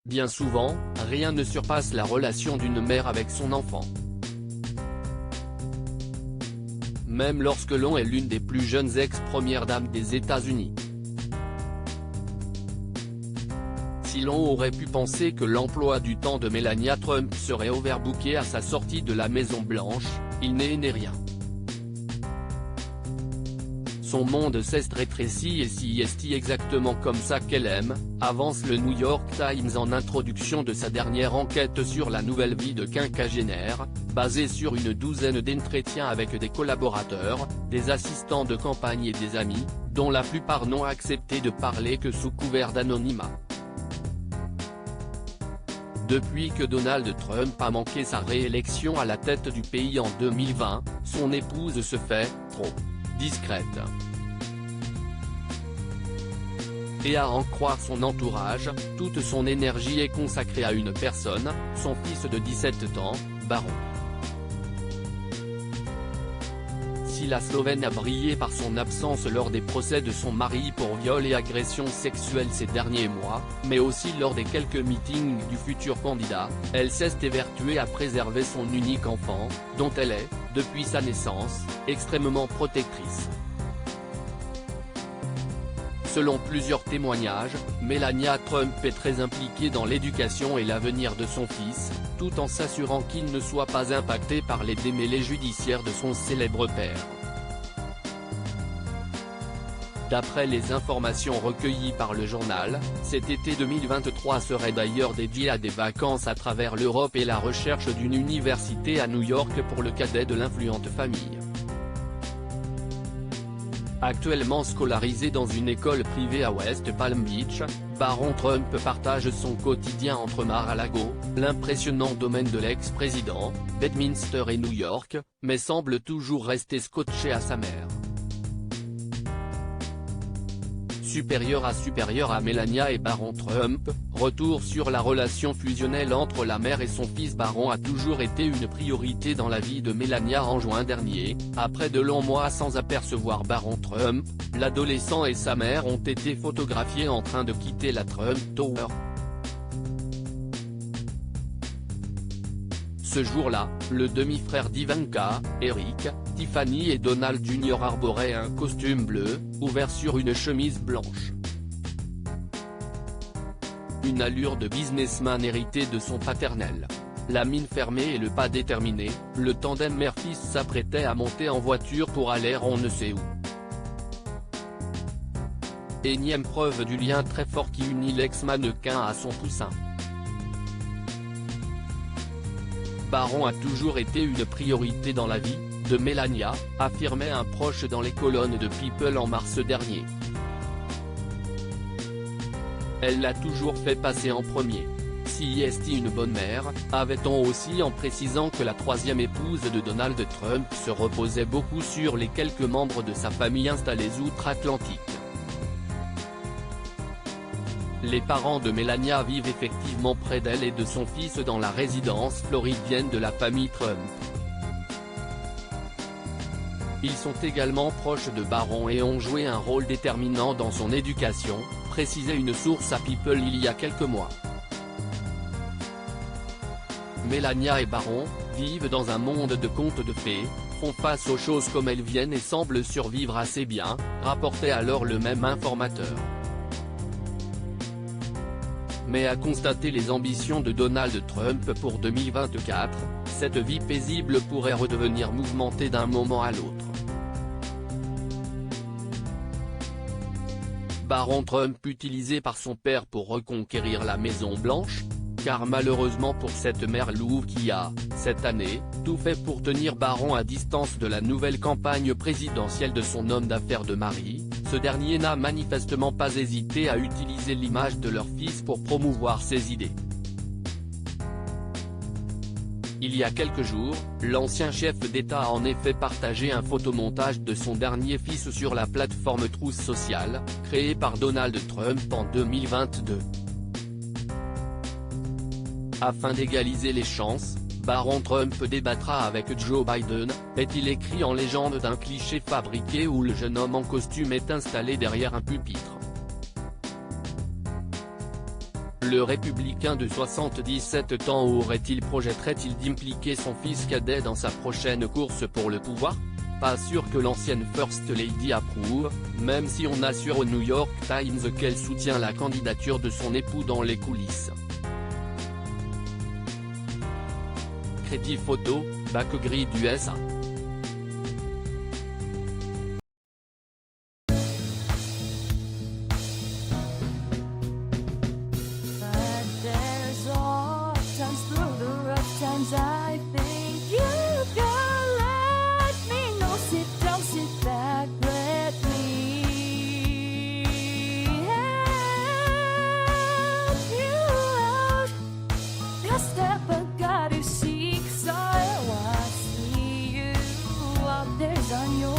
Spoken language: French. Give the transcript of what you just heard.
Bien souvent, rien ne surpasse la relation d'une mère avec son enfant. Même lorsque l'on est l'une des plus jeunes ex-premières dames des États-Unis. Si l'on aurait pu penser que l'emploi du temps de Melania Trump serait overbooké à sa sortie de la Maison-Blanche, il n'est rien. Son monde s'est rétréci et si est exactement comme ça qu'elle aime, avance le New York Times en introduction de sa dernière enquête sur la nouvelle vie de quinquagénaire, basée sur une douzaine d'entretiens avec des collaborateurs, des assistants de campagne et des amis, dont la plupart n'ont accepté de parler que sous couvert d'anonymat. Depuis que Donald Trump a manqué sa réélection à la tête du pays en 2020, son épouse se fait trop discrète. Et à en croire son entourage, toute son énergie est consacrée à une personne, son fils de 17 ans, Barron. Si la Slovène a brillé par son absence lors des procès de son mari pour viol et agression sexuelle ces derniers mois, mais aussi lors des quelques meetings du futur candidat, elle s'est évertuée à préserver son unique enfant, dont elle est, depuis sa naissance, extrêmement protectrice. Selon plusieurs témoignages, Melania Trump est très impliquée dans l'éducation et l'avenir de son fils, tout en s'assurant qu'il ne soit pas impacté par les démêlés judiciaires de son célèbre père. D'après les informations recueillies par le journal, cet été 2023 serait d'ailleurs dédié à des vacances à travers l'Europe et la recherche d'une université à New York pour le cadet de l'influente famille. Actuellement scolarisé dans une école privée à West Palm Beach, Barron Trump partage son quotidien entre Mar-a-Lago, l'impressionnant domaine de l'ex-président, Bedminster et New York, mais semble toujours rester scotché à sa mère. Supérieur à Melania et Barron Trump, retour sur la relation fusionnelle entre la mère et son fils. Barron a toujours été une priorité dans la vie de Melania. En juin dernier, après de longs mois sans apercevoir Barron Trump, l'adolescent et sa mère ont été photographiés en train de quitter la Trump Tower. Ce jour-là, le demi-frère d'Ivanka, Eric, Tiffany et Donald Jr. arboraient un costume bleu, ouvert sur une chemise blanche. Une allure de businessman héritée de son paternel. La mine fermée et le pas déterminé, le tandem mère-fils s'apprêtait à monter en voiture pour aller on ne sait où. Énième preuve du lien très fort qui unit l'ex-mannequin à son poussin. Barron a toujours été une priorité dans la vie de Melania, affirmait un proche dans les colonnes de People en mars dernier. Elle l'a toujours fait passer en premier. Si est une bonne mère, avait-on aussi en précisant que la troisième épouse de Donald Trump se reposait beaucoup sur les quelques membres de sa famille installés outre-Atlantique. Les parents de Melania vivent effectivement près d'elle et de son fils dans la résidence floridienne de la famille Trump. Ils sont également proches de Barron et ont joué un rôle déterminant dans son éducation, précisait une source à People il y a quelques mois. Melania et Barron vivent dans un monde de contes de fées, font face aux choses comme elles viennent et semblent survivre assez bien, rapportait alors le même informateur. Mais à constater les ambitions de Donald Trump pour 2024, cette vie paisible pourrait redevenir mouvementée d'un moment à l'autre. Barron Trump utilisé par son père pour reconquérir la Maison-Blanche, car malheureusement pour cette mère louve qui a, cette année, tout fait pour tenir Barron à distance de la nouvelle campagne présidentielle de son homme d'affaires de mari, ce dernier n'a manifestement pas hésité à utiliser l'image de leur fils pour promouvoir ses idées. Il y a quelques jours, l'ancien chef d'État a en effet partagé un photomontage de son dernier fils sur la plateforme Truth Social, créée par Donald Trump en 2022. Afin d'égaliser les chances, Barron Trump débattra avec Joe Biden, est-il écrit en légende d'un cliché fabriqué où le jeune homme en costume est installé derrière un pupitre. Le républicain de 77 ans projetterait-il d'impliquer son fils cadet dans sa prochaine course pour le pouvoir? Pas sûr que l'ancienne First Lady approuve, même si on assure au New York Times qu'elle soutient la candidature de son époux dans les coulisses. Crédit photo, bac gris d'USA. I think you can let me know. Sit down, sit back, let me help you out. Your step, I gotta seek, so I see you out there's on your